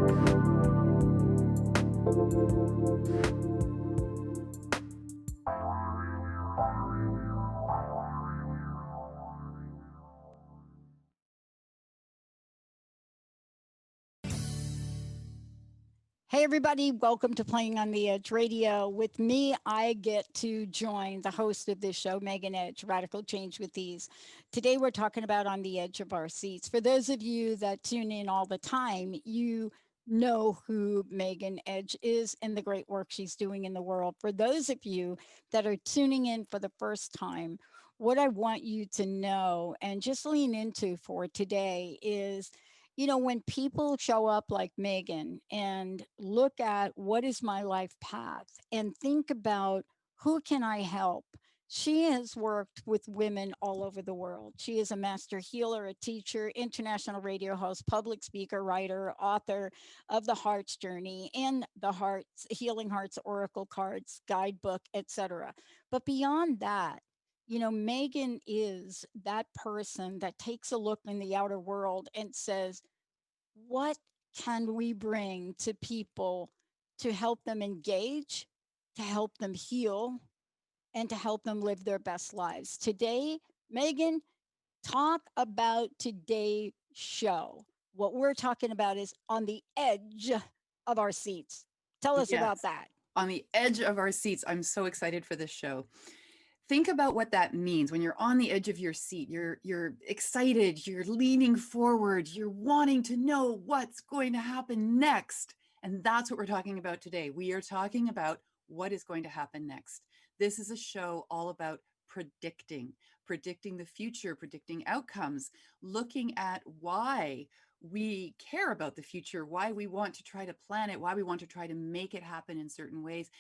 Hey, everybody, welcome to Playing on the Edge Radio. With me, I get to join the host of this show, Megan Edge, Radical Change with Ease. Today, we're talking about on the edge of our seats. For those of you that tune in all the time, you know who Megan Edge is and the great work she's doing in the world. For those of you that are tuning in for the first time, what I want you to know and just lean into for today is, when people show up like Megan and look at what is my life path and think about who can I help? She has worked with women all over the world. She is a master healer, a teacher, international radio host, public speaker, writer, author of The Heart's Journey and the Heart's Healing Hearts Oracle Cards guidebook, etc. But beyond that, Megan is that person that takes a look in the outer world and says, what can we bring to people to help them engage, to help them heal, and to help them live their best lives? Today, Megan, talk about today's show. What we're talking about is on the edge of our seats. Tell us about Yes, that. on the edge of our seats. I'm so excited for this show. Think about what that means when you're on the edge of your seat. You're excited, you're leaning forward, you're wanting to know what's going to happen next. And that's what we're talking about today. We are talking about what is going to happen next. This is a show all about predicting the future, predicting outcomes, looking at why we care about the future, why we want to try to plan it, why we want to try to make it happen in certain ways,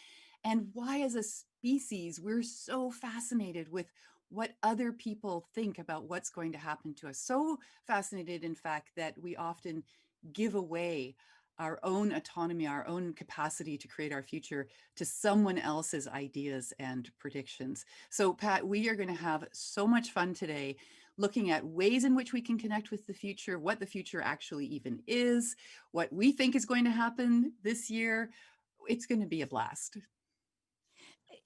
and why, as a species, we're so fascinated with what other people think about what's going to happen to us. So fascinated, in fact, that we often give away our own autonomy, our own capacity to create our future to someone else's ideas and predictions. So, Pat, we are going to have so much fun today looking at ways in which we can connect with the future, what the future actually even is, what we think is going to happen this year. It's going to be a blast.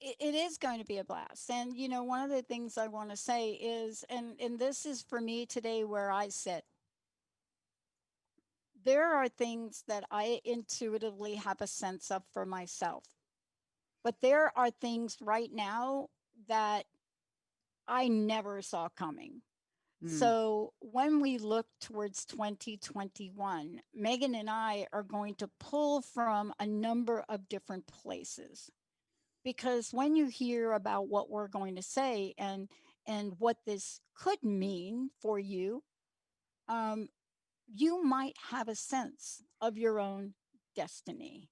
It is going to be a blast. And, one of the things I want to say is, and this is for me today where I sit, there are things that I intuitively have a sense of for myself. But there are things right now that I never saw coming. Mm. So when we look towards 2021, Megan and I are going to pull from a number of different places. Because when you hear about what we're going to say and what this could mean for you, um, you might have a sense of your own destiny,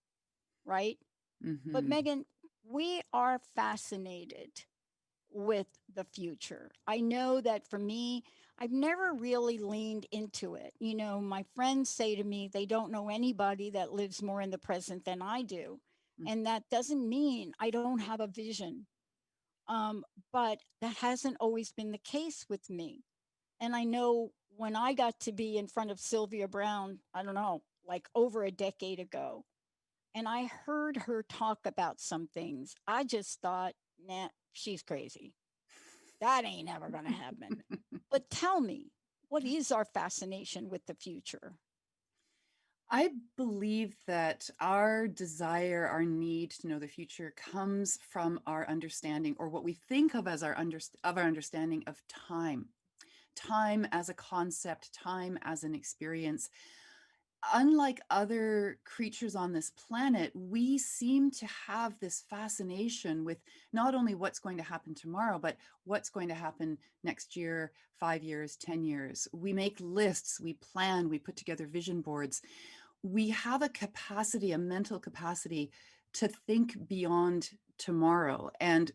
right? But Hmm. Megan, we are fascinated with the future. I know that for me, I've never really leaned into it. My friends say to me they don't know anybody that lives more in the present than I do. And that doesn't mean I don't have a vision. But that hasn't always been the case with me. And I know when I got to be in front of Sylvia Brown, I don't know, like over a decade ago, and I heard her talk about some things, I just thought, nah, she's crazy. That ain't ever going to happen. But tell me, what is our fascination with the future? I believe that our desire, our need to know the future comes from our understanding, or what we think of as our understanding of time. Time as a concept, time as an experience. Unlike other creatures on this planet, we seem to have this fascination with not only what's going to happen tomorrow, but what's going to happen next year, 5 years, 10 years. We make lists, we plan, we put together vision boards. We have a capacity, a mental capacity to think beyond tomorrow. And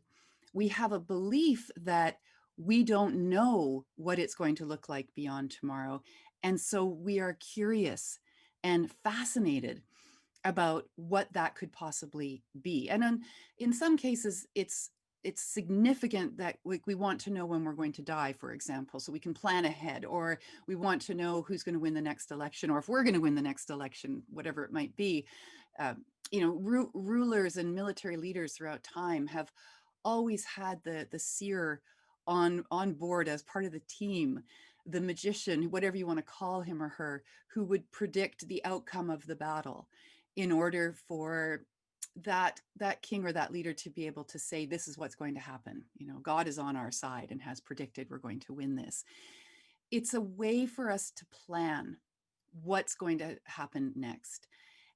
we have a belief that we don't know what it's going to look like beyond tomorrow. And so we are curious and fascinated about what that could possibly be. And in some cases, it's it's significant that we want to know when we're going to die, for example, so we can plan ahead, or we want to know who's going to win the next election, or if we're going to win the next election, whatever it might be. Rulers and military leaders throughout time have always had the seer on board as part of the team, the magician, whatever you want to call him or her, who would predict the outcome of the battle in order for that king or that leader to be able to say, this is what's going to happen. God is on our side and has predicted we're going to win this. It's a way for us to plan what's going to happen next.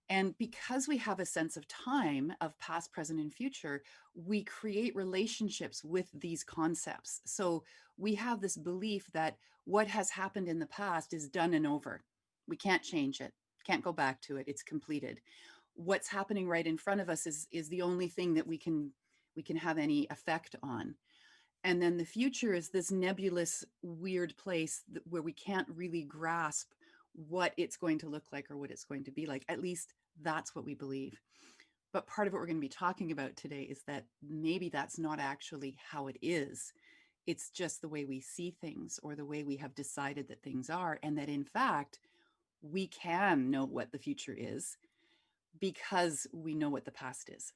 And because we have a sense of time, of past, present, and future, we create relationships with these concepts. So we have this belief that what has happened in the past is done and over. We can't change it, can't go back to it. It's completed. What's happening right in front of us is the only thing that we can have any effect on. And then the future is this nebulous, weird place where we can't really grasp what it's going to look like or what it's going to be like. At least that's what we believe. But part of what we're going to be talking about today is that maybe that's not actually how it is. It's just the way we see things, or the way we have decided that things are, and that in fact, we can know what the future is because we know what the past is.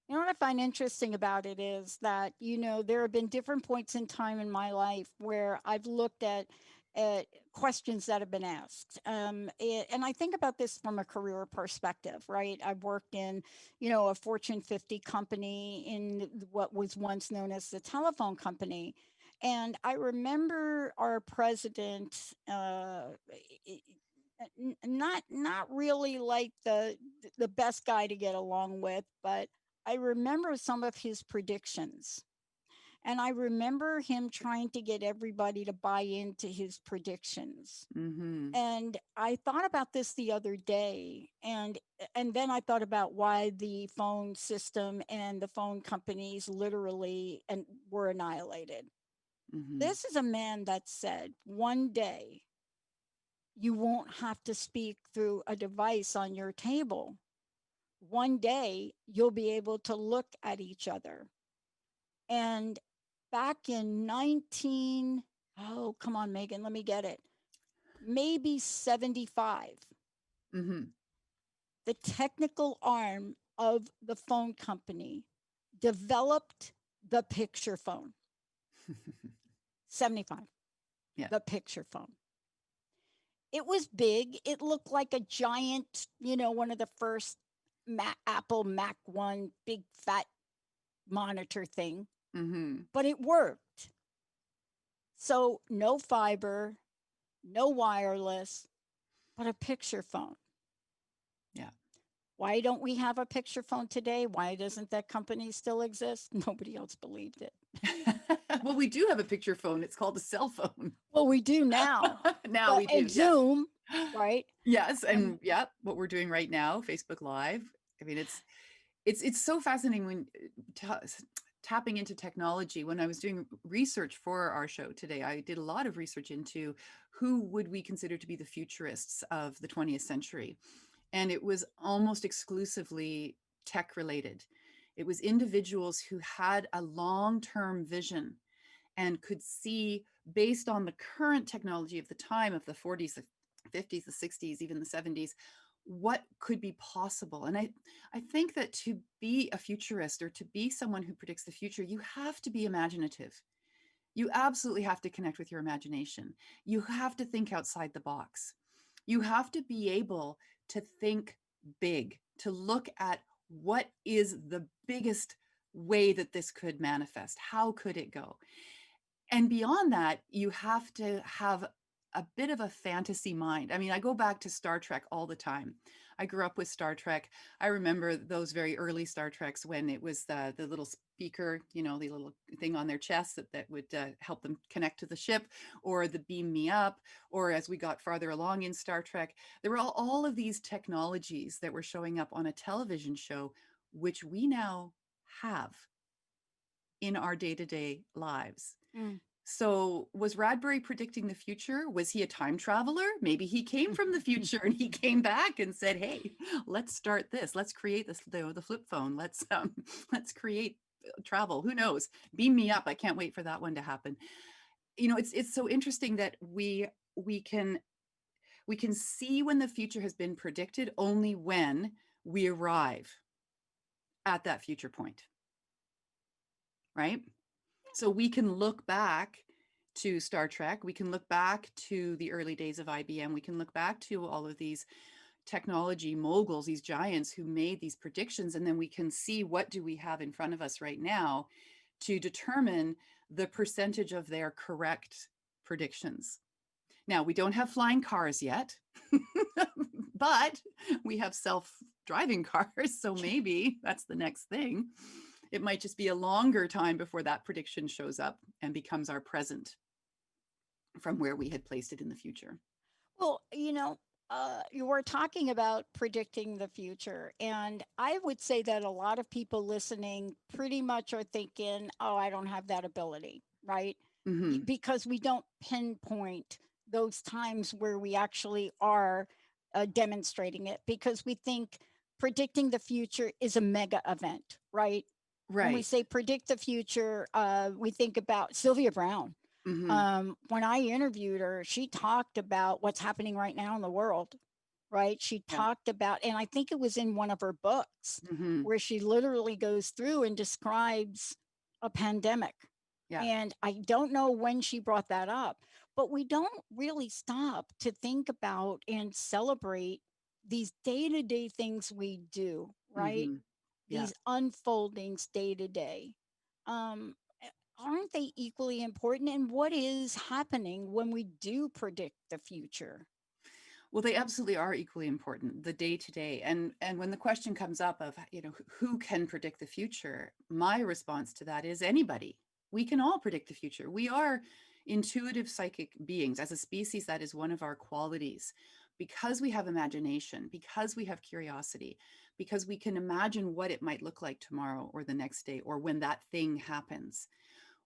You know what I find interesting about it is that, there have been different points in time in my life where I've looked at questions that have been asked. And I think about this from a career perspective, right? I've worked in, a Fortune 50 company in what was once known as the telephone company. And I remember our president, not really like the best guy to get along with, but I remember some of his predictions. And I remember him trying to get everybody to buy into his predictions. Mm-hmm. And I thought about this the other day, and then I thought about why the phone system and the phone companies literally were annihilated. Mm-hmm. This is a man that said, one day you won't have to speak through a device on your table. One day you'll be able to look at each other. And back in oh, come on, Megan, let me get it. Maybe 75. Mm-hmm. The technical arm of the phone company developed the picture phone. 75. Yeah. The picture phone. It was big. It looked like a giant, one of the first Apple Mac 1 big fat monitor thing. Mm-hmm. But it worked. So no fiber, no wireless, but a picture phone. Yeah. Why don't we have a picture phone today? Why doesn't that company still exist? Nobody else believed it. Well, we do have a picture phone. It's called a cell phone. Well, we do now. Now we do. And Zoom, right? Yes, and yeah, what we're doing right now, Facebook Live. I mean, it's so fascinating when tapping into technology. When I was doing research for our show today, I did a lot of research into who would we consider to be the futurists of the 20th century. And it was almost exclusively tech related. It was individuals who had a long-term vision and could see, based on the current technology of the time, of the 40s, the 50s, the 60s, even the 70s, what could be possible. And I think that to be a futurist, or to be someone who predicts the future, you have to be imaginative. You absolutely have to connect with your imagination. You have to think outside the box. You have to be able to think big, to look at what is the biggest way that this could manifest. How could it go? And beyond that, you have to have a bit of a fantasy mind. I mean, I go back to Star Trek all the time. I grew up with Star Trek. I remember those very early Star Treks when it was the little speaker, the little thing on their chest that would help them connect to the ship, or the beam me up, or as we got farther along in Star Trek, there were all of these technologies that were showing up on a television show, which we now have in our day-to-day lives. Mm. So was Radbury predicting the future? Was he a time traveler? Maybe he came from the future and he came back and said, hey, let's start this. Let's create this, the flip phone. Let's create travel. Who knows? Beam me up. I can't wait for that one to happen. It's so interesting that we can we can see when the future has been predicted only when we arrive at that future point, right? So we can look back to Star Trek, we can look back to the early days of IBM, we can look back to all of these technology moguls, these giants who made these predictions, and then we can see what do we have in front of us right now to determine the percentage of their correct predictions. Now, we don't have flying cars yet, but we have self-driving cars, so maybe that's the next thing. It might just be a longer time before that prediction shows up and becomes our present from where we had placed it in the future. Well, you were talking about predicting the future. And I would say that a lot of people listening pretty much are thinking, oh, I don't have that ability, right? Mm-hmm. Because we don't pinpoint those times where we actually are demonstrating it, because we think predicting the future is a mega event, right? When we Right. say predict the future, we think about Sylvia Brown. Mm-hmm. When I interviewed her, she talked about what's happening right now in the world, right? She Yeah. talked about, and I think it was in one of her books, Mm-hmm. where she literally goes through and describes a pandemic. Yeah. And I don't know when she brought that up, but we don't really stop to think about and celebrate these day to day things we do, right? Mm-hmm. Yeah. These unfoldings day to day. Um, aren't they equally important? And what is happening when we do predict the future? Well, they absolutely are equally important, the day to day. And when the question comes up of, who can predict the future, my response to that is anybody. We can all predict the future. We are intuitive psychic beings. As a species, that is one of our qualities. Because we have imagination, because we have curiosity, because we can imagine what it might look like tomorrow or the next day or when that thing happens,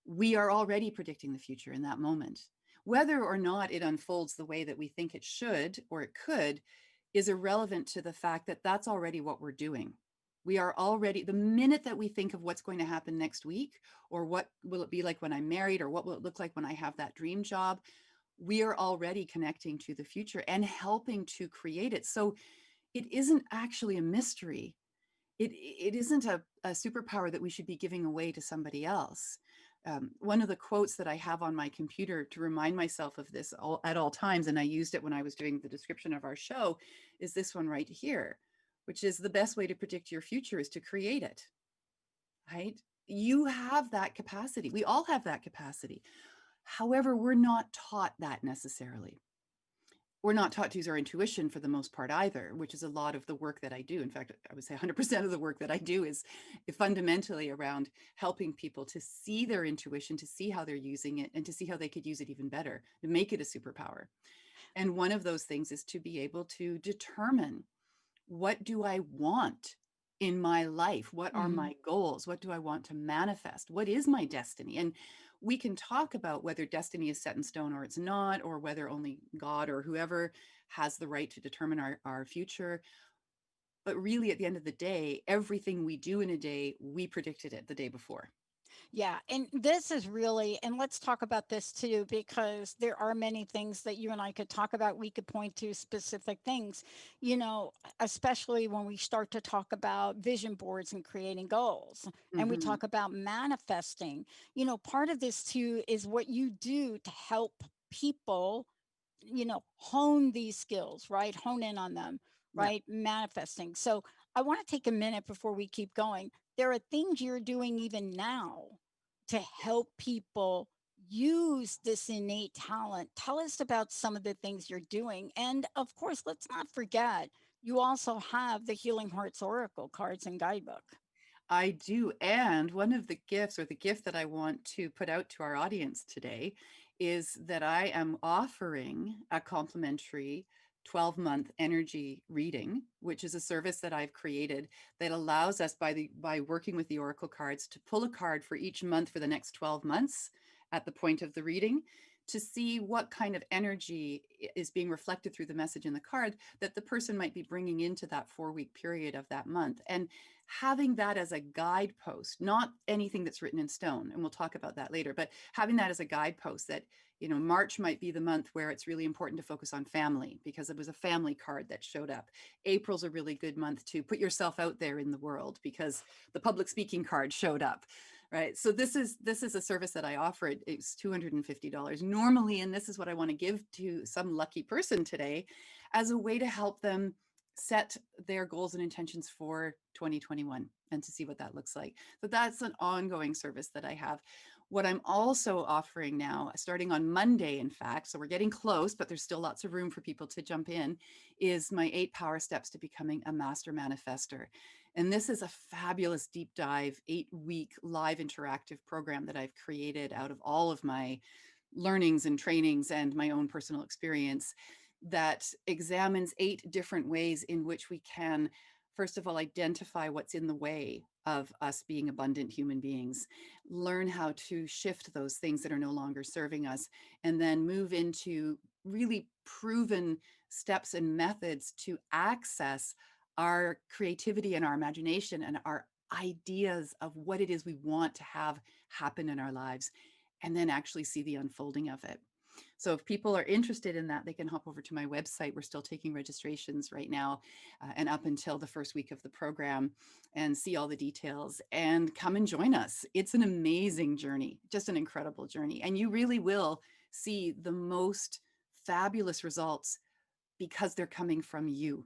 we are already predicting the future in that moment. Whether or not it unfolds the way that we think it should or it could is irrelevant to the fact that that's already what we're doing. We are already, the minute that we think of what's going to happen next week, or what will it be like when I'm married, or what will it look like when I have that dream job, we are already connecting to the future and helping to create it. So it isn't actually a mystery. It isn't a superpower that we should be giving away to somebody else. One of the quotes that I have on my computer to remind myself of this at all times, and I used it when I was doing the description of our show, is this one right here, which is the best way to predict your future is to create it, right? You have that capacity. We all have that capacity. However, we're not taught that necessarily. We're not taught to use our intuition for the most part either, which is a lot of the work that I do. In fact, I would say 100% of the work that I do is fundamentally around helping people to see their intuition, to see how they're using it, and to see how they could use it even better, to make it a superpower. And one of those things is to be able to determine, what do I want in my life? What are Mm-hmm. my goals? What do I want to manifest? What is my destiny? And we can talk about whether destiny is set in stone or it's not, or whether only God or whoever has the right to determine our future. But really, at the end of the day, everything we do in a day, we predicted it the day before. Yeah, and this is really, and let's talk about this too, because there are many things that you and I could talk about. We could point to specific things, especially when we start to talk about vision boards and creating goals, and we Mm-hmm. talk about manifesting. Part of this too is what you do to help people, hone these skills, right? Hone in on them, Yeah. right? Manifesting. So I want to take a minute before we keep going. There are things you're doing even now to help people use this innate talent. Tell us about some of the things you're doing. And of course, let's not forget, you also have the Healing Hearts Oracle cards and guidebook. I do. And one of the gifts, or the gift that I want to put out to our audience today, is that I am offering a complimentary 12-month energy reading, which is a service that I've created that allows us, by working with the oracle cards, to pull a card for each month for the next 12 months at the point of the reading, to see what kind of energy is being reflected through the message in the card that the person might be bringing into that 4-week period of that month. And having that as a guidepost, not anything that's written in stone, and we'll talk about that later, but having that as a guidepost that, you know, March might be the month where it's really important to focus on family because it was a family card that showed up. April's a really good month to put yourself out there in the world because the public speaking card showed up. Right. So this is a service that I offer. It's $250 normally, and this is what I want to give to some lucky person today as a way to help them set their goals and intentions for 2021 and to see what that looks like. So that's an ongoing service that I have. What I'm also offering now, starting on Monday, in fact, so we're getting close, but there's still lots of room for people to jump in, is my 8 power steps to becoming a master manifester. And this is a fabulous deep dive, 8-week live interactive program that I've created out of all of my learnings and trainings and my own personal experience that examines 8 different ways in which we can, first of all, identify what's in the way of us being abundant human beings, learn how to shift those things that are no longer serving us, and then move into really proven steps and methods to access our creativity and our imagination and our ideas of what it is we want to have happen in our lives, and then actually see the unfolding of it. So if people are interested in that, they can hop over to my website. We're still taking registrations right now and up until the first week of the program, and see all the details and come and join us. It's an amazing journey, just an incredible journey. And you really will see the most fabulous results because they're coming from you.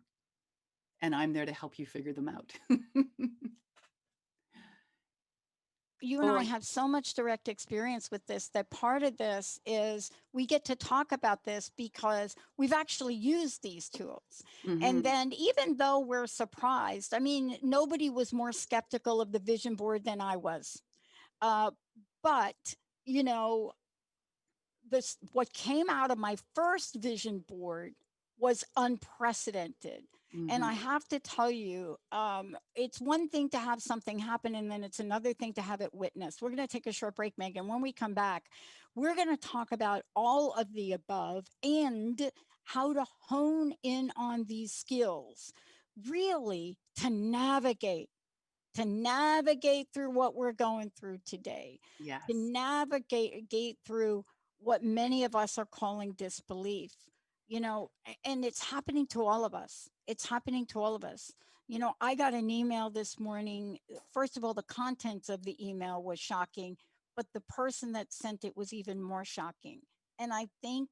And I'm there to help you figure them out. You and I have so much direct experience with this that part of this is we get to talk about this because we've actually used these tools. And then even though we're surprised, I mean, nobody was more skeptical of the vision board than I was. But, you know, this what came out of my first vision board was unprecedented. And I have to tell you, it's one thing to have something happen, and then it's another thing to have it witnessed. We're going to take a short break, Megan. When we come back, we're going to talk about all of the above and how to hone in on these skills, really to navigate through what we're going through today, Yes. to navigate through what many of us are calling disbelief, you know, and it's happening to all of us. It's happening to all of us. You know, I got an email this morning. First of all, the contents of the email was shocking, but the person that sent it was even more shocking. And I think,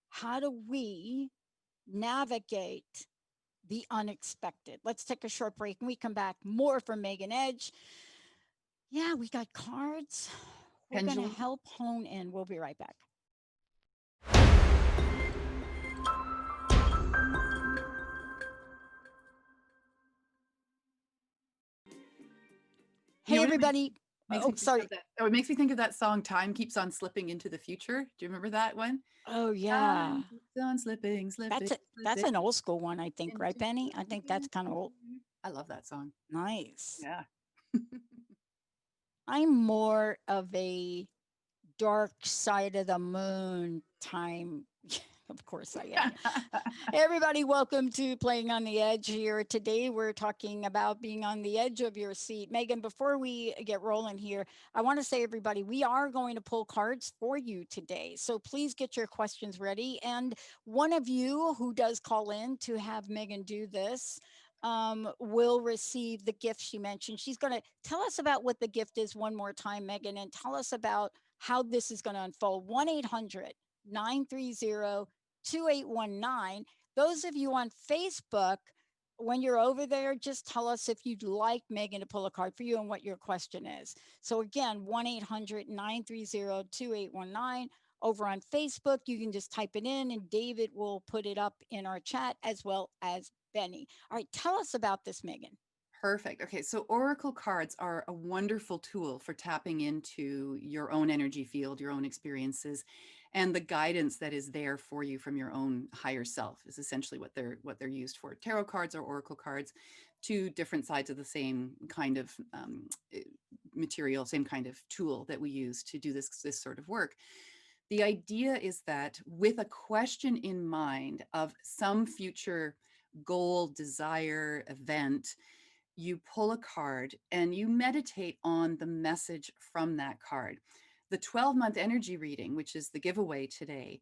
how do we navigate the unexpected? Let's take a short break and we come back. More from Megan Edge. Yeah, we got cards. We're going to help hone in. We'll be right back. Hey, everybody. Oh, sorry. It makes me think of that song, Time Keeps on Slipping into the Future. Do you remember that one? Oh, yeah. Time keeps on slipping. That's an old school one, I think, right, Benny? I think that's kind of old. I love that song. Nice. Yeah. I'm more of a dark side of the moon time. Of course I am. Hey, everybody, welcome to Playing on the Edge here. Today we're talking about being on the edge of your seat. Megan, before we get rolling here, I want to say, everybody, we are going to pull cards for you today. So please get your questions ready. And one of you who does call in to have Megan do this will receive the gift she mentioned. She's going to tell us about what the gift is one more time, Megan, and tell us about how this is going to unfold. 1-800-930-2819. Those of you on Facebook, when you're over there, just tell us if you'd like Megan to pull a card for you and what your question is. So again, 1-800-930-2819. Over on Facebook, you can just type it in and David will put it up in our chat, as well as Benny. All right, tell us about this, Megan. Perfect. Okay, so oracle cards are a wonderful tool for tapping into your own energy field, your own experiences, and the guidance that is there for you from your own higher self is essentially what they're used for. Tarot cards or oracle cards, two different sides of the same kind of material, same kind of tool that we use to do this sort of work. The idea is that with a question in mind of some future goal, desire, event, you pull a card and you meditate on the message from that card. The 12-month energy reading, which is the giveaway today,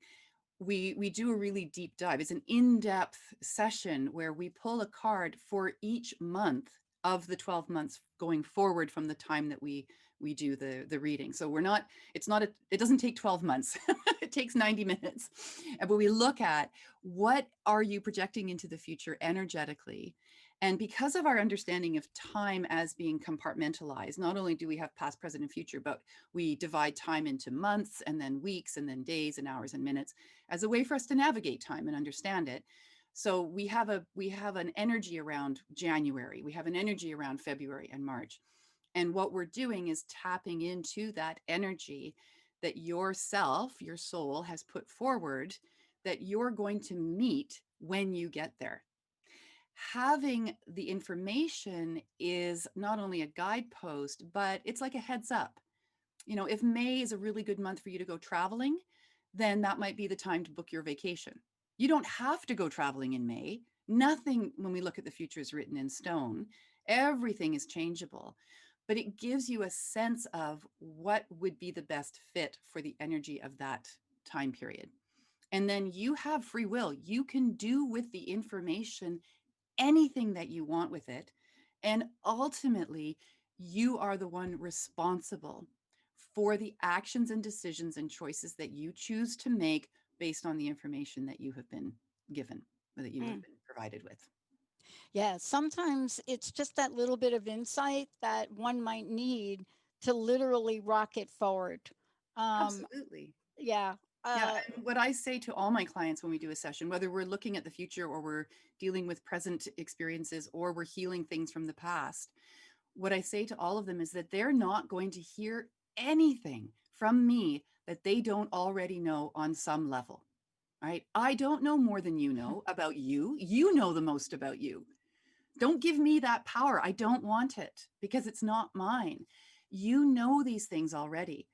we do a really deep dive. It's an in-depth session where we pull a card for each month of the 12 months going forward from the time that we do the reading. So we're not, it's not a, it doesn't take 12 months. It takes 90 minutes. But we look at what are you projecting into the future energetically. And because of our understanding of time as being compartmentalized, not only do we have past, present, and future, but we divide time into months and then weeks and then days and hours and minutes as a way for us to navigate time and understand it. So we have an energy around January, we have an energy around February and March. And what we're doing is tapping into that energy that yourself, your soul has put forward that you're going to meet when you get there. Having the information is not only a guidepost, but it's like a heads up. You know, if May is a really good month for you to go traveling, then that might be the time to book your vacation. You don't have to go traveling in May. Nothing, when we look at the future, is written in stone. Everything is changeable, but it gives you a sense of what would be the best fit for the energy of that time period. And then you have free will. You can do with the information anything that you want with it. And ultimately, you are the one responsible for the actions and decisions and choices that you choose to make based on the information that you have been given or that you have Mm. been provided with. Yeah, sometimes it's just that little bit of insight that one might need to literally rock it forward. Um, Absolutely. yeah. Yeah, Uh, and what I say to all my clients when we do a session, whether we're looking at the future or we're dealing with present experiences or we're healing things from the past, what I say to all of them is that they're not going to hear anything from me that they don't already know on some level, right? I don't know more than you know about you. You know the most about you. Don't give me that power. I don't want it because it's not mine. You know these things already.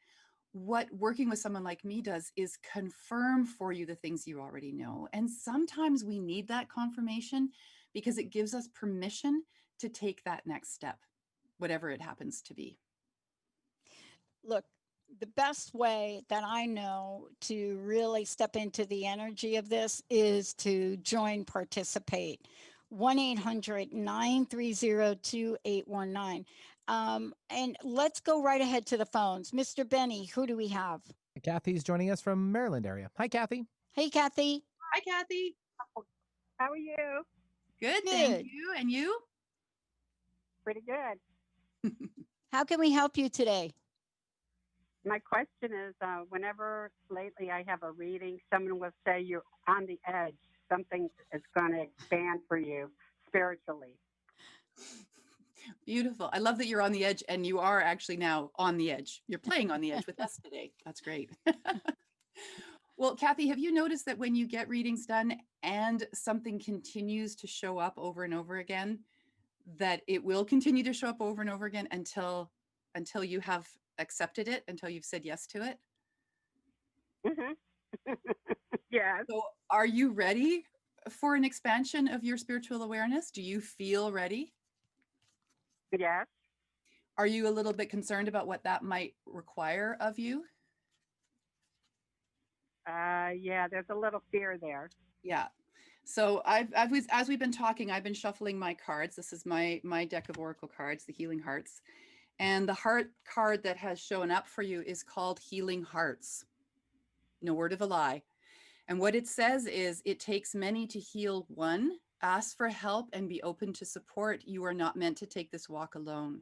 What working with someone like me does is confirm for you the things you already know. And sometimes we need that confirmation because it gives us permission to take that next step, whatever it happens to be. Look, the best way that I know to really step into the energy of this is to join participate. 1-800-930-2819. And let's go right ahead to the phones. Mr. Benny, who do we have? Kathy's joining us from Maryland area. Hi, Kathy. Hey, Kathy. Hi, Kathy. How are you? Good, thank Good. you. And you? Pretty good. How can we help you today? My question is whenever lately I have a reading, someone will say you're on the edge. Something is going to expand for you spiritually. Beautiful. I love that you're on the edge and you are actually now on the edge. You're playing on the edge with us today. That's great. Well, Kathy, have you noticed that when you get readings done and something continues to show up over and over again, that it will continue to show up over and over again until you have accepted it, until you've said yes to it? Mm-hmm. Yes. So are you ready for an expansion of your spiritual awareness? Do you feel ready? Yes. Are you a little bit concerned about what that might require of you? Yeah, there's a little fear there. Yeah. So as we've been talking, I've been shuffling my cards. This is my deck of oracle cards, the Healing Hearts. And the heart card that has shown up for you is called Healing Hearts. No word of a lie. And what it says is, it takes many to heal one. Ask for help and be open to support. You are not meant to take this walk alone.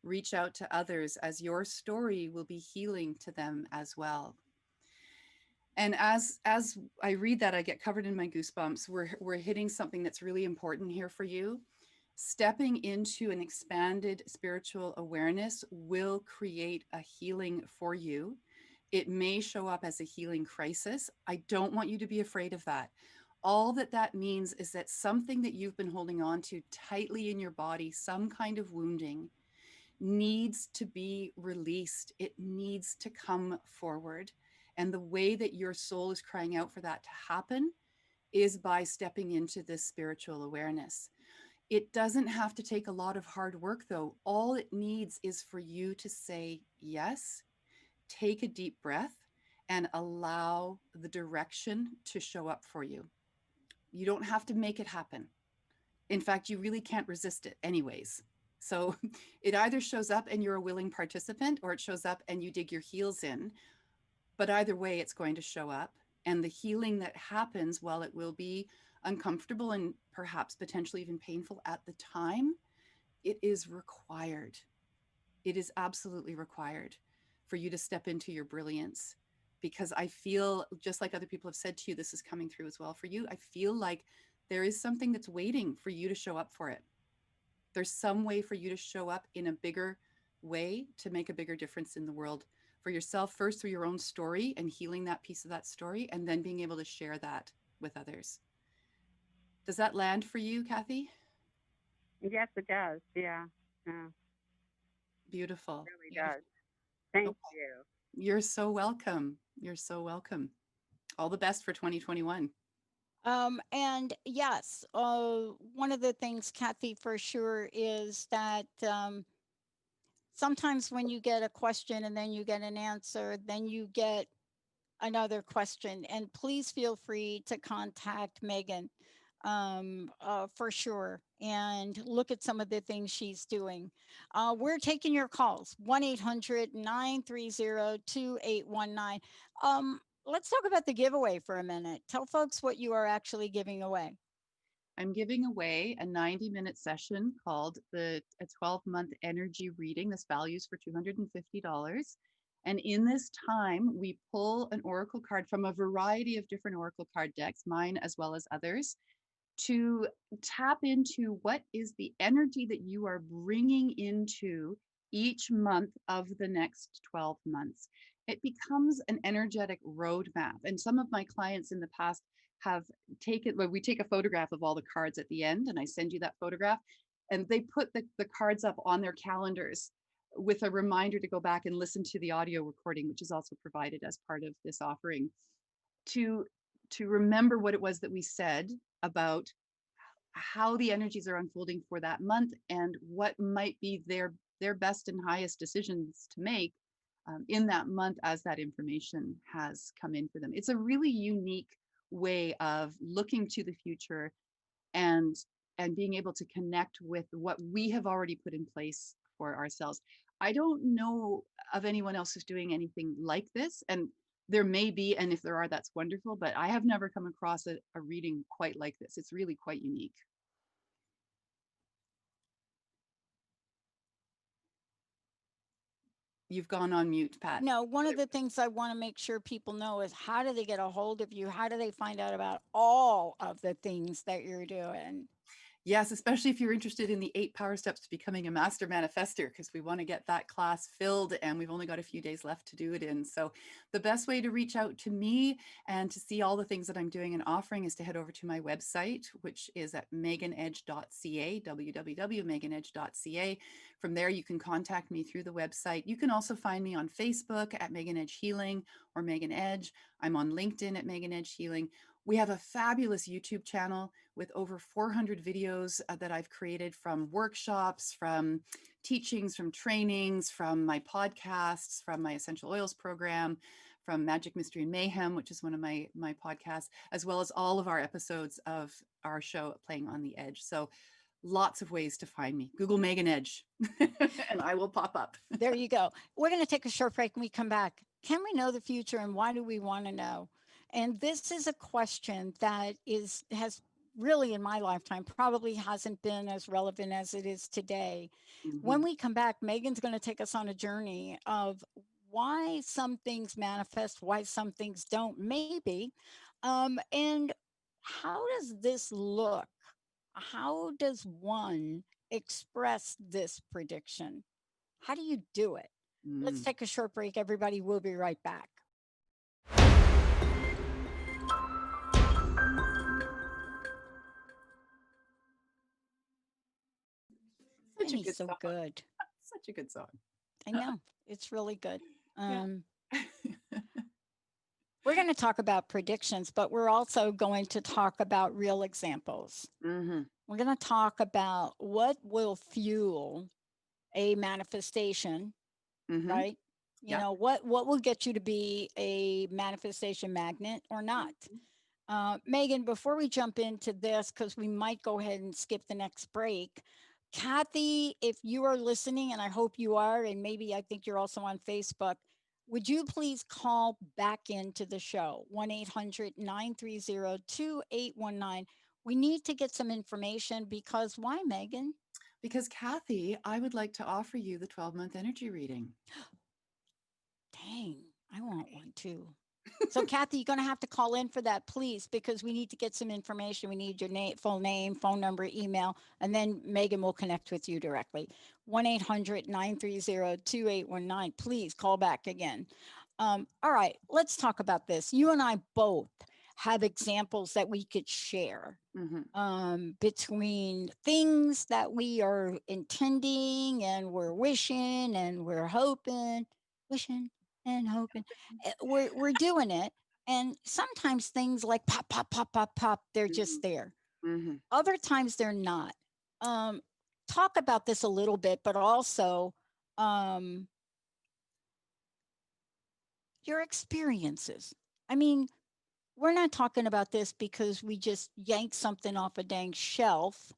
Reach out to others, as your story will be healing to them as well. And as I read that, I get covered in my goosebumps. We're hitting something that's really important here for you. Stepping into an expanded spiritual awareness will create a healing for you. It may show up as a healing crisis. I don't want you to be afraid of that. All that means is that something that you've been holding on to tightly in your body, some kind of wounding, needs to be released. It needs to come forward. And the way that your soul is crying out for that to happen is by stepping into this spiritual awareness. It doesn't have to take a lot of hard work, though. All it needs is for you to say yes, take a deep breath, and allow the direction to show up for you. You don't have to make it happen. In fact, you really can't resist it anyways. So it either shows up and you're a willing participant, or it shows up and you dig your heels in. But either way, it's going to show up. And the healing that happens, while it will be uncomfortable and perhaps potentially even painful at the time, it is required. It is absolutely required for you to step into your brilliance. Because I feel, just like other people have said to you, this is coming through as well for you. I feel like there is something that's waiting for you to show up for it. There's some way for you to show up in a bigger way to make a bigger difference in the world for yourself, first through your own story and healing that piece of that story, and then being able to share that with others. Does that land for you, Kathy? Yes, it does. Yeah. Yeah. Beautiful. It really Beautiful. does. Thank Okay. you. You're so welcome. You're so welcome. All the best for 2021. And yes, one of the things, Kathy, for sure, is that sometimes when you get a question and then you get an answer, then you get another question. And please feel free to contact Megan for sure and look at some of the things she's doing. We're taking your calls, 1-800-930-2819. Let's talk about the giveaway for a minute. Tell folks what you are actually giving away. I'm giving away a 90-minute session called a 12-month energy reading. This values for $250. And in this time, we pull an oracle card from a variety of different oracle card decks, mine as well as others, to tap into what is the energy that you are bringing into each month of the next 12 months. It becomes an energetic roadmap. And some of my clients in the past have taken, well, we take a photograph of all the cards at the end, and I send you that photograph, and they put the cards up on their calendars with a reminder to go back and listen to the audio recording, which is also provided as part of this offering, to remember what it was that we said about how the energies are unfolding for that month and what might be their best and highest decisions to make in that month as that information has come in for them. It's a really unique way of looking to the future and being able to connect with what we have already put in place for ourselves. I don't know of anyone else who's doing anything like this, and there may be, and if there are, that's wonderful, but I have never come across a reading quite like this. It's really quite unique. You've gone on mute, Pat. No, one of the things I want to make sure people know is, how do they get a hold of you? How do they find out about all of the things that you're doing? Yes, especially if you're interested in the 8 power steps to becoming a master manifester, because we want to get that class filled and we've only got a few days left to do it in. So the best way to reach out to me and to see all the things that I'm doing and offering is to head over to my website, which is at meganedge.ca, www.meganedge.ca. From there, you can contact me through the website. You can also find me on Facebook at Megan Edge Healing or Megan Edge. I'm on LinkedIn at Megan Edge Healing. We have a fabulous YouTube channel with over 400 videos that I've created, from workshops, from teachings, from trainings, from my podcasts, from my essential oils program, from Magic, Mystery, and Mayhem, which is one of my podcasts, as well as all of our episodes of our show Playing on the Edge. So lots of ways to find me. Google Megan Edge and I will pop up. There you go. We're going to take a short break. When we come back, can we know the future, and why do we want to know? And this is a question that has really, in my lifetime, probably hasn't been as relevant as it is today. When we come back, Megan's going to take us on a journey of why some things manifest, why some things don't, maybe. And how does this look? How does one express this prediction? How do you do it? Let's take a short break, everybody. We'll be right back. Such a He's good so song. good. Such a good song. I know. It's really good. Yeah. We're going to talk about predictions, but we're also going to talk about real examples. Mm-hmm. We're going to talk about what will fuel a manifestation, Mm-hmm. right? You Yeah. know, what will get you to be a manifestation magnet or not? Megan, before we jump into this, because we might go ahead and skip the next break, Kathy, if you are listening, and I hope you are, and maybe I think you're also on Facebook, would you please call back into the show, 1-800-930-2819. We need to get some information because why, Megan? Because Kathy, I would like to offer you the 12-month energy reading. Dang, I want one too. So, Kathy, you're going to have to call in for that, please, because we need to get some information. We need your full name, phone number, email, and then Megan will connect with you directly. 1-800-930-2819. Please call back again. All right, let's talk about this. You and I both have examples that we could share between things that we are intending and we're wishing and we're hoping, wishing and hoping. We're doing it. And sometimes things like pop, pop, pop, pop, pop, they're just there. Mm-hmm. Other times they're not. Talk about this a little bit, but also your experiences. I mean, we're not talking about this because we just yanked something off a dang shelf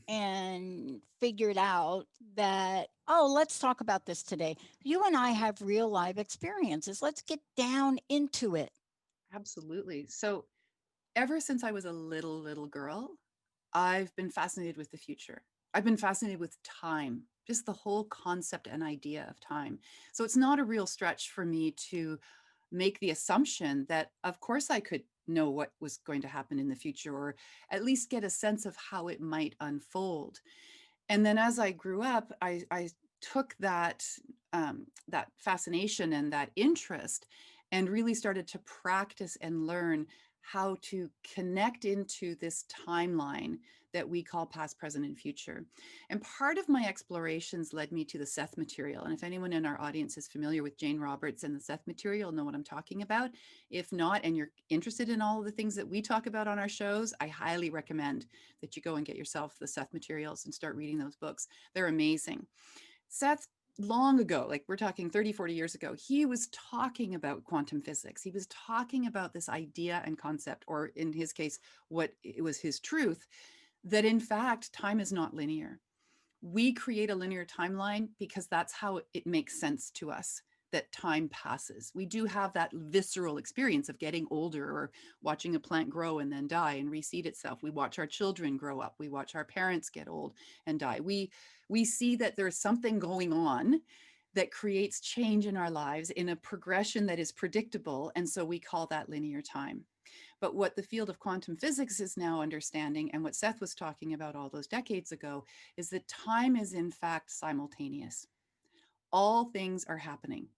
and figured out that, oh, let's talk about this today. You and I have real live experiences. Let's get down into it. Absolutely. So ever since I was a little girl, I've been fascinated with the future. I've been fascinated with time, just the whole concept and idea of time. So it's not a real stretch for me to make the assumption that, of course, I could know what was going to happen in the future, or at least get a sense of how it might unfold. And then as I grew up, I took that fascination and that interest and really started to practice and learn how to connect into this timeline that we call past, present, and future. And part of my explorations led me to the Seth material. And if anyone in our audience is familiar with Jane Roberts and the Seth material, know what I'm talking about. If not, and you're interested in all of the things that we talk about on our shows, I highly recommend that you go and get yourself the Seth materials and start reading those books. They're amazing. Seth, long ago, like we're talking 30, 40 years ago, he was talking about quantum physics. He was talking about this idea and concept, or in his case, what it was his truth, that in fact, time is not linear. We create a linear timeline because that's how it makes sense to us, that time passes. We do have that visceral experience of getting older or watching a plant grow and then die and reseed itself. We watch our children grow up. We watch our parents get old and die. We see that there's something going on that creates change in our lives in a progression that is predictable. And so we call that linear time. But what the field of quantum physics is now understanding, and what Seth was talking about all those decades ago, is that time is in fact simultaneous. All things are happening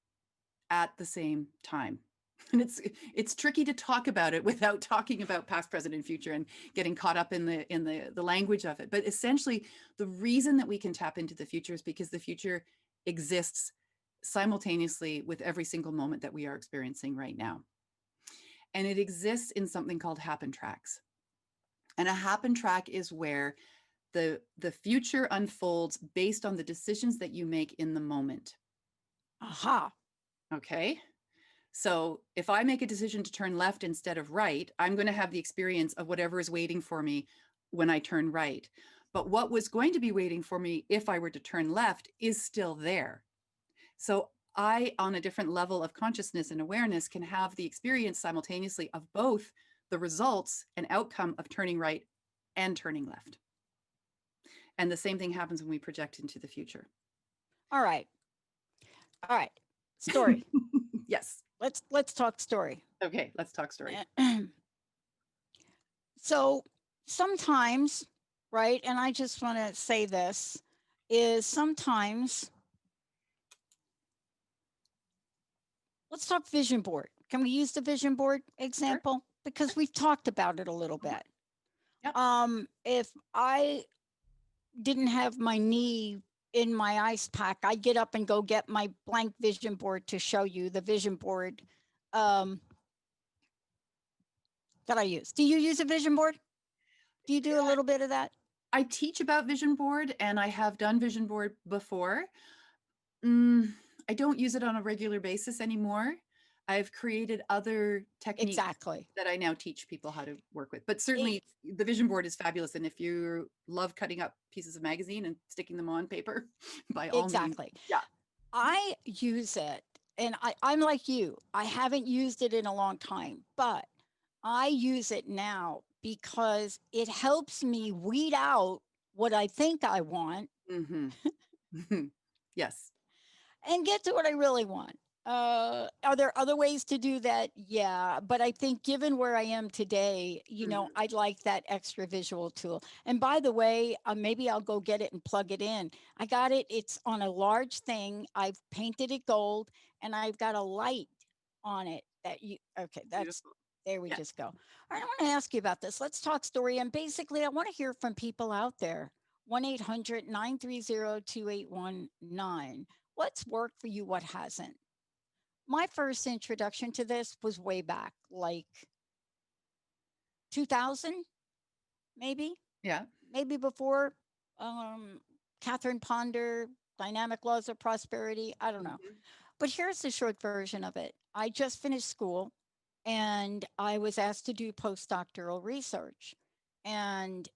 at the same time. And it's tricky to talk about it without talking about past, present, and future and getting caught up in the language of it. But essentially, the reason that we can tap into the future is because the future exists simultaneously with every single moment that we are experiencing right now. And it exists in something called happen tracks. And a happen track is where the future unfolds based on the decisions that you make in the moment. Aha. Okay. So if I make a decision to turn left instead of right, I'm going to have the experience of whatever is waiting for me when I turn right. But what was going to be waiting for me if I were to turn left is still there. So I, on a different level of consciousness and awareness, can have the experience simultaneously of both the results and outcome of turning right and turning left. And the same thing happens when we project into the future. All right. All right. Story. Yes. Let's talk story. Okay, let's talk story. So sometimes, right, and I just want to say this, is sometimes, let's talk vision board. Can we use the vision board example? Sure. Because we've talked about it a little bit. Yep. If I didn't have my knee in my ice pack, I'd get up and go get my blank vision board to show you the vision board that I use. Do you use a vision board? Do you do a little bit of that? I teach about vision board and I have done vision board before. I don't use it on a regular basis anymore. I've created other techniques Exactly. that I now teach people how to work with. But certainly Ex- the vision board is fabulous. And if you love cutting up pieces of magazine and sticking them on paper, by all means. Exactly. Yeah. I use it, and I'm like you. I haven't used it in a long time, but I use it now because it helps me weed out what I think I want Hmm. Yes. and get to what I really want. Are there other ways to do that? Yeah, but I think given where I am today, Mhm. I'd like that extra visual tool. And by the way, maybe I'll go get it and plug it in. I got it. It's on a large thing. I've painted it gold, and I've got a light on it that you. Okay, that's Beautiful. there. We Yeah. just go. All right, I want to ask you about this. Let's talk story. And basically, I want to hear from people out there. 1-800-930-2819. What's worked for you? What hasn't? My first introduction to this was way back, like 2000, maybe, Yeah. maybe before. Um, Catherine Ponder, Dynamic Laws of Prosperity. I don't know. Mhm. But here's the short version of it. I just finished school and I was asked to do postdoctoral research. And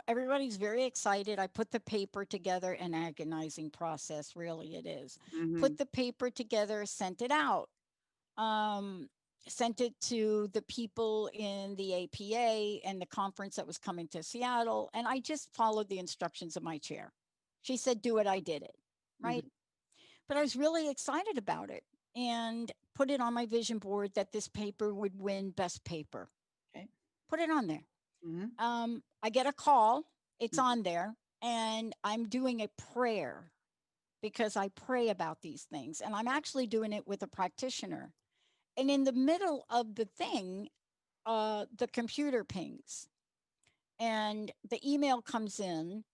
everybody's very excited. I put the paper together, an agonizing process, really, it is. Put Mhm. the paper together, sent it out. um, Sent it to the people in the APA and the conference that was coming to Seattle. And I just followed the instructions of my chair. She said, do it. I did it. Mhm. Right. But I was really excited about it and put it on my vision board that this paper would win best paper. Okay. Put it on there. Mhm. I get a call. It's Mhm. on there. And I'm doing a prayer because I pray about these things. And I'm actually doing it with a practitioner. And in the middle of the thing, the computer pings and the email comes in.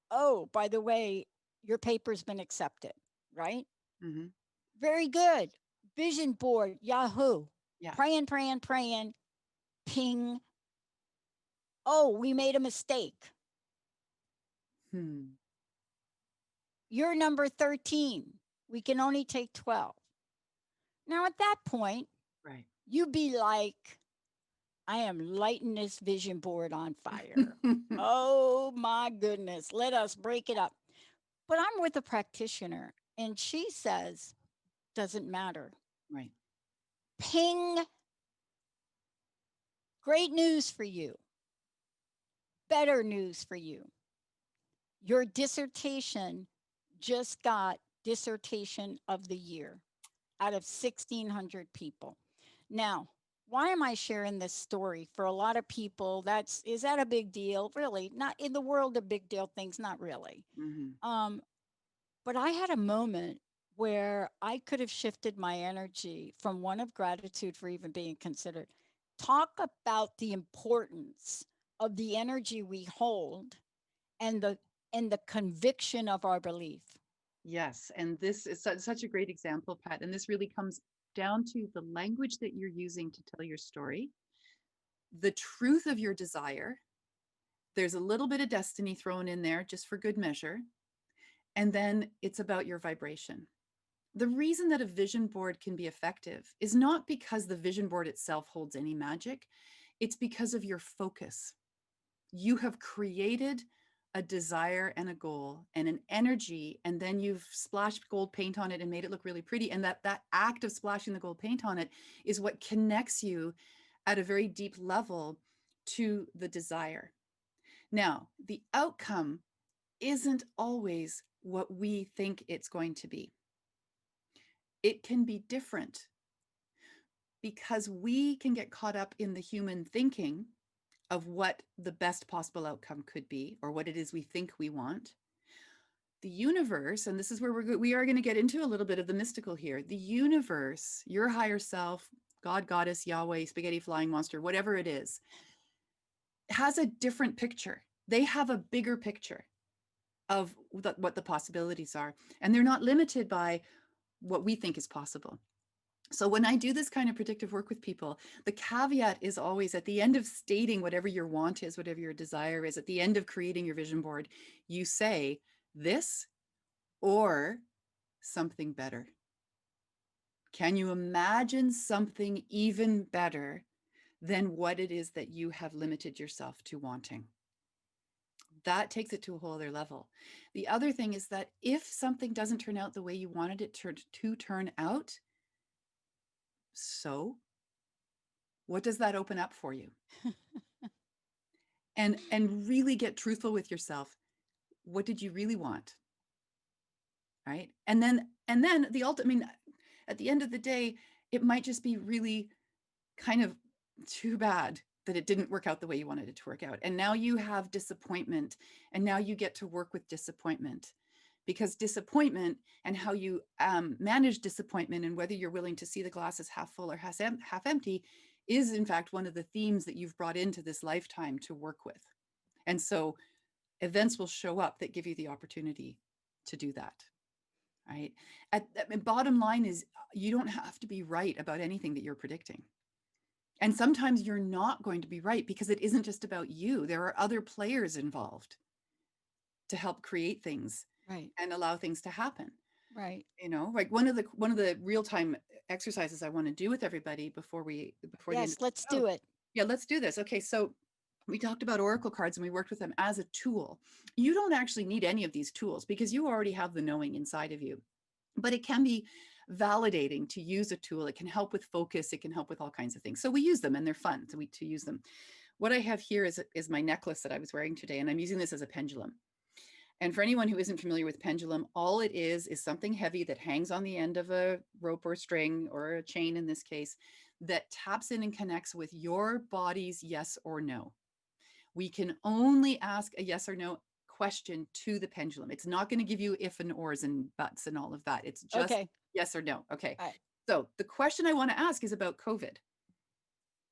Oh, by the way, your paper's been accepted, right? Mhm. Very good. Vision board, Yahoo. Yeah. Praying, praying, praying. Ping. Oh, we made a mistake. Hmm. You're number 13. We can only take 12. Now, at that point, Right. you be like, I am lighting this vision board on fire. Oh my goodness. Let us break it up. But I'm with a practitioner and she says, doesn't matter. Right. Ping, great news for you. Better news for you. Your dissertation just got dissertation of the year out of 1,600 people. Now, why am I sharing this story? For a lot of people, is that a big deal? Really, not in the world of big deal things, not really. Mhm. Um, but I had a moment where I could have shifted my energy from one of gratitude for even being considered. Talk about the importance of the energy we hold and the conviction of our belief. Yes, and this is such a great example, Pat. And this really comes down to the language that you're using to tell your story, the truth of your desire. There's a little bit of destiny thrown in there just for good measure. And then it's about your vibration. The reason that a vision board can be effective is not because the vision board itself holds any magic, it's because of your focus. You have created a desire and a goal and an energy, and then you've splashed gold paint on it and made it look really pretty. And that act of splashing the gold paint on it is what connects you at a very deep level to the desire. Now, the outcome isn't always what we think it's going to be. It can be different because we can get caught up in the human thinking of what the best possible outcome could be or what it is we think we want. The universe, and this is where we are going to get into a little bit of the mystical here. The universe, your higher self, God, goddess, Yahweh, spaghetti flying monster, whatever it is, has a different picture. They have a bigger picture of what the possibilities are. And they're not limited by what we think is possible. So when I do this kind of predictive work with people, the caveat is always at the end of stating whatever your want is, whatever your desire is, at the end of creating your vision board, you say this or something better. Can you imagine something even better than what it is that you have limited yourself to wanting? That takes it to a whole other level. The other thing is that if something doesn't turn out the way you wanted it to turn out, so what does that open up for you? And really get truthful with yourself. What did you really want? Right? And then the ultimate, I mean, at the end of the day, it might just be really kind of too bad that it didn't work out the way you wanted it to work out. And now you have disappointment, and now you get to work with disappointment, because disappointment and how you manage disappointment and whether you're willing to see the glass as half full or half empty is in fact one of the themes that you've brought into this lifetime to work with. And so events will show up that give you the opportunity to do that. Right? Bottom line is, you don't have to be right about anything that you're predicting. And sometimes you're not going to be right because it isn't just about you. There are other players involved to help create things, Right. and allow things to happen. Right. You know, like one of the real-time exercises I want to do with everybody before the end Yes, of the let's show. do it. Yeah, let's do this. Okay, so we talked about oracle cards and we worked with them as a tool. You don't actually need any of these tools because you already have the knowing inside of you. But it can be validating to use a tool. It can help with focus. It can help with all kinds of things. So we use them and they're fun to use them. What I have here is my necklace that I was wearing today, and I'm using this as a pendulum. And for anyone who isn't familiar with pendulum, all it is something heavy that hangs on the end of a rope or string or a chain in this case, that taps in and connects with your body's yes or no. We can only ask a yes or no question to the pendulum. It's not going to give you if and ors and buts and all of that. It's just yes or no. Okay. All right. So the question I want to ask is about COVID.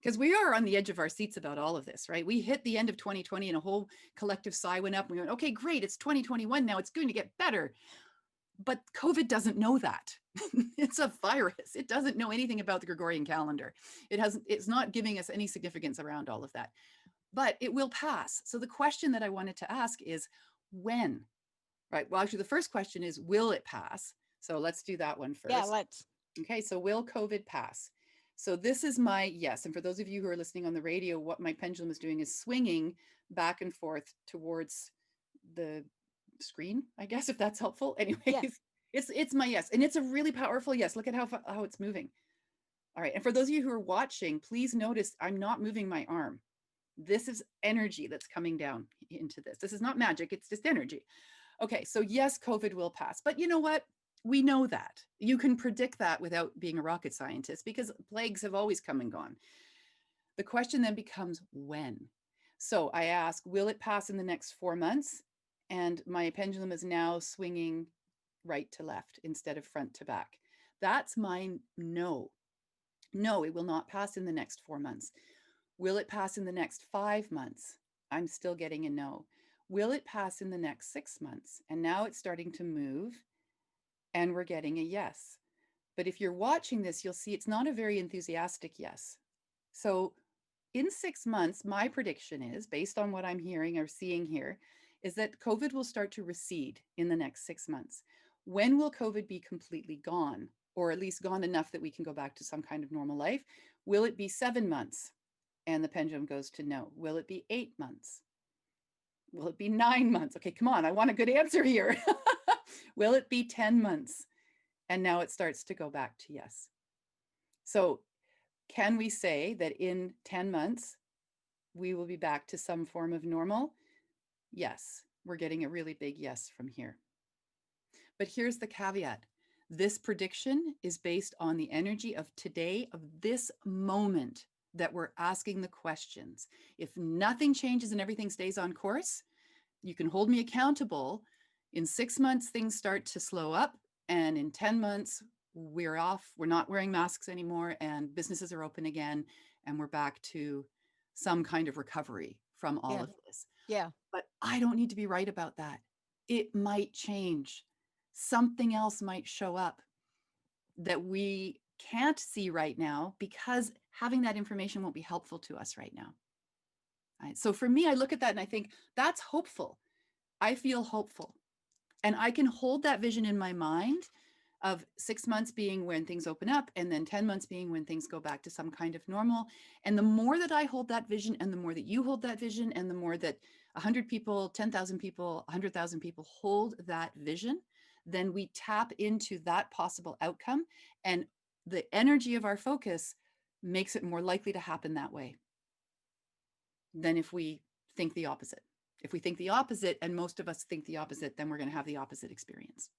Because we are on the edge of our seats about all of this, right? We hit the end of 2020 and a whole collective sigh went up. And we went, okay, great. It's 2021 now. It's going to get better. But COVID doesn't know that. It's a virus. It doesn't know anything about the Gregorian calendar. It's not giving us any significance around all of that. But it will pass. So the question that I wanted to ask is when, right? Well, actually, the first question is, will it pass? So let's do that one first. Yeah, let's. Okay, so will COVID pass? So this is my yes. And for those of you who are listening on the radio, what my pendulum is doing is swinging back and forth towards the screen, I guess, if that's helpful. Anyways, Yeah. It's my yes. And it's a really powerful yes. Look at how it's moving. All right. And for those of you who are watching, please notice I'm not moving my arm. This is energy that's coming down into this. This is not magic. It's just energy. Okay. So yes, COVID will pass. But you know what? We know that. You can predict that without being a rocket scientist because plagues have always come and gone. The question then becomes when. So I ask, will it pass in the next 4 months? And my pendulum is now swinging right to left instead of front to back. That's my no. No, it will not pass in the next 4 months. Will it pass in the next 5 months? I'm still getting a no. Will it pass in the next 6 months? And now it's starting to move and we're getting a yes. But if you're watching this, you'll see it's not a very enthusiastic yes. So in 6 months, my prediction is, based on what I'm hearing or seeing here, is that COVID will start to recede in the next 6 months. When will COVID be completely gone, or at least gone enough that we can go back to some kind of normal life? Will it be 7 months? And the pendulum goes to no. Will it be 8 months? Will it be 9 months? Okay, come on, I want a good answer here. Will it be 10 months? And now it starts to go back to yes. So can we say that in 10 months, we will be back to some form of normal? Yes, we're getting a really big yes from here. But here's the caveat. This prediction is based on the energy of today, of this moment that we're asking the questions. If nothing changes and everything stays on course, you can hold me accountable. In 6 months, things start to slow up. And in 10 months, we're off. We're not wearing masks anymore and businesses are open again. And we're back to some kind of recovery from all of this. Yeah. But I don't need to be right about that. It might change. Something else might show up that we can't see right now because having that information won't be helpful to us right now. Right? So for me, I look at that and I think that's hopeful. I feel hopeful. And I can hold that vision in my mind of 6 months being when things open up, and then 10 months being when things go back to some kind of normal. And the more that I hold that vision, and the more that you hold that vision, and the more that 100 people, 10,000 people, 100,000 people hold that vision, then we tap into that possible outcome. And the energy of our focus makes it more likely to happen that way than if we think the opposite. If we think the opposite, and most of us think the opposite, then we're going to have the opposite experience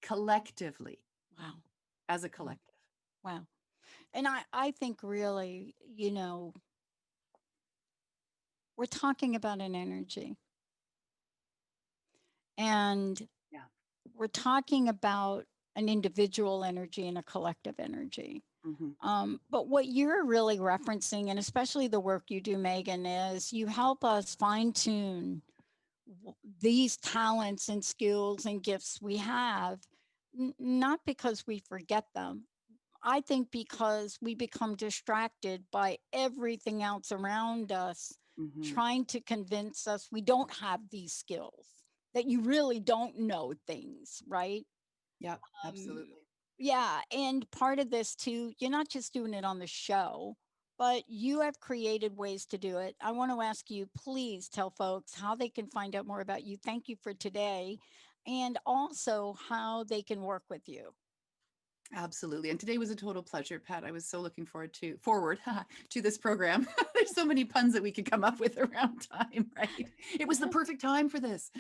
collectively. Wow. As a collective. Wow. And I think really, we're talking about an energy. And yeah, we're talking about an individual energy and a collective energy. But what you're really referencing, and especially the work you do, Megan, is you help us fine tune these talents and skills and gifts we have, not because we forget them. I think because we become distracted by everything else around us, trying to convince us we don't have these skills, that you really don't know things, right? Yeah, absolutely. Yeah. And part of this too, you're not just doing it on the show, but you have created ways to do it. I want to ask you, please tell folks how they can find out more about you. Thank you for today. And also how they can work with you. Absolutely. And today was a total pleasure, Pat. I was so looking forward to this program. There's so many puns that we could come up with around time, right? It was the perfect time for this.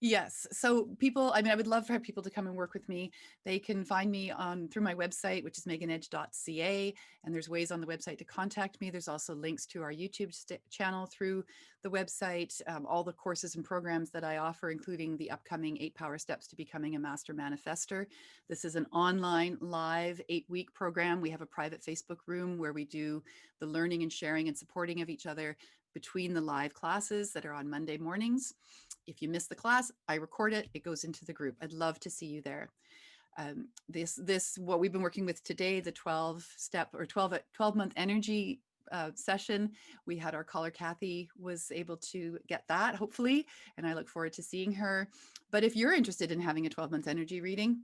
Yes. So people, I would love for people to come and work with me. They can find me through my website, which is meganedge.ca. And there's ways on the website to contact me. There's also links to our YouTube channel through the website, all the courses and programs that I offer, including the upcoming 8 Power Steps to Becoming a Master Manifester. This is an online, live 8-week program. We have a private Facebook room where we do the learning and sharing and supporting of each other between the live classes that are on Monday mornings. If you miss the class, I record it. It goes into the group. I'd love to see you there. What we've been working with today, the 12-month energy session, we had our caller Kathy was able to get that, hopefully, and I look forward to seeing her. But if you're interested in having a 12-month energy reading,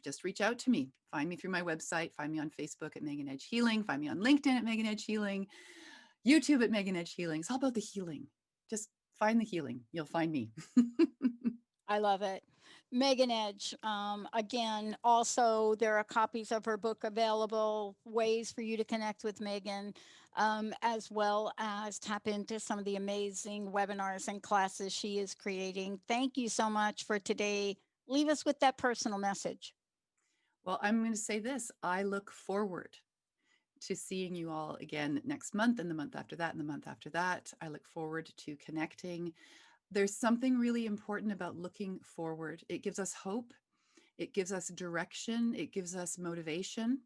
just reach out to me. Find me through my website. Find me on Facebook at Megan Edge Healing. Find me on LinkedIn at Megan Edge Healing. YouTube at Megan Edge Healing. It's all about the healing. Just find the healing. You'll find me. I love it. Megan Edge. Again, also, there are copies of her book available, ways for you to connect with Megan, as well as tap into some of the amazing webinars and classes she is creating. Thank you so much for today. Leave us with that personal message. Well, I'm going to say this. I look forward to seeing you all again next month, and the month after that, and the month after that. I look forward to connecting. There's something really important about looking forward. It gives us hope. It gives us direction. It gives us motivation.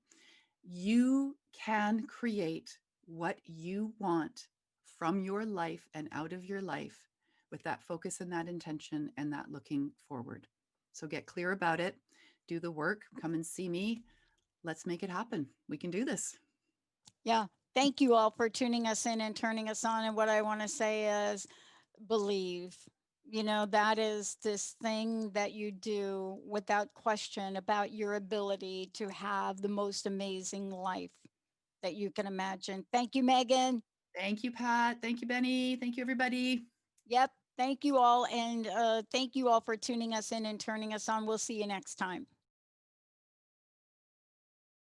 You can create what you want from your life and out of your life with that focus and that intention and that looking forward. So get clear about it. Do the work. Come and see me. Let's make it happen. We can do this. Yeah. Thank you all for tuning us in and turning us on. And what I want to say is believe. That is this thing that you do without question about your ability to have the most amazing life that you can imagine. Thank you, Megan. Thank you, Pat. Thank you, Benny. Thank you, everybody. Yep. Thank you all. And thank you all for tuning us in and turning us on. We'll see you next time.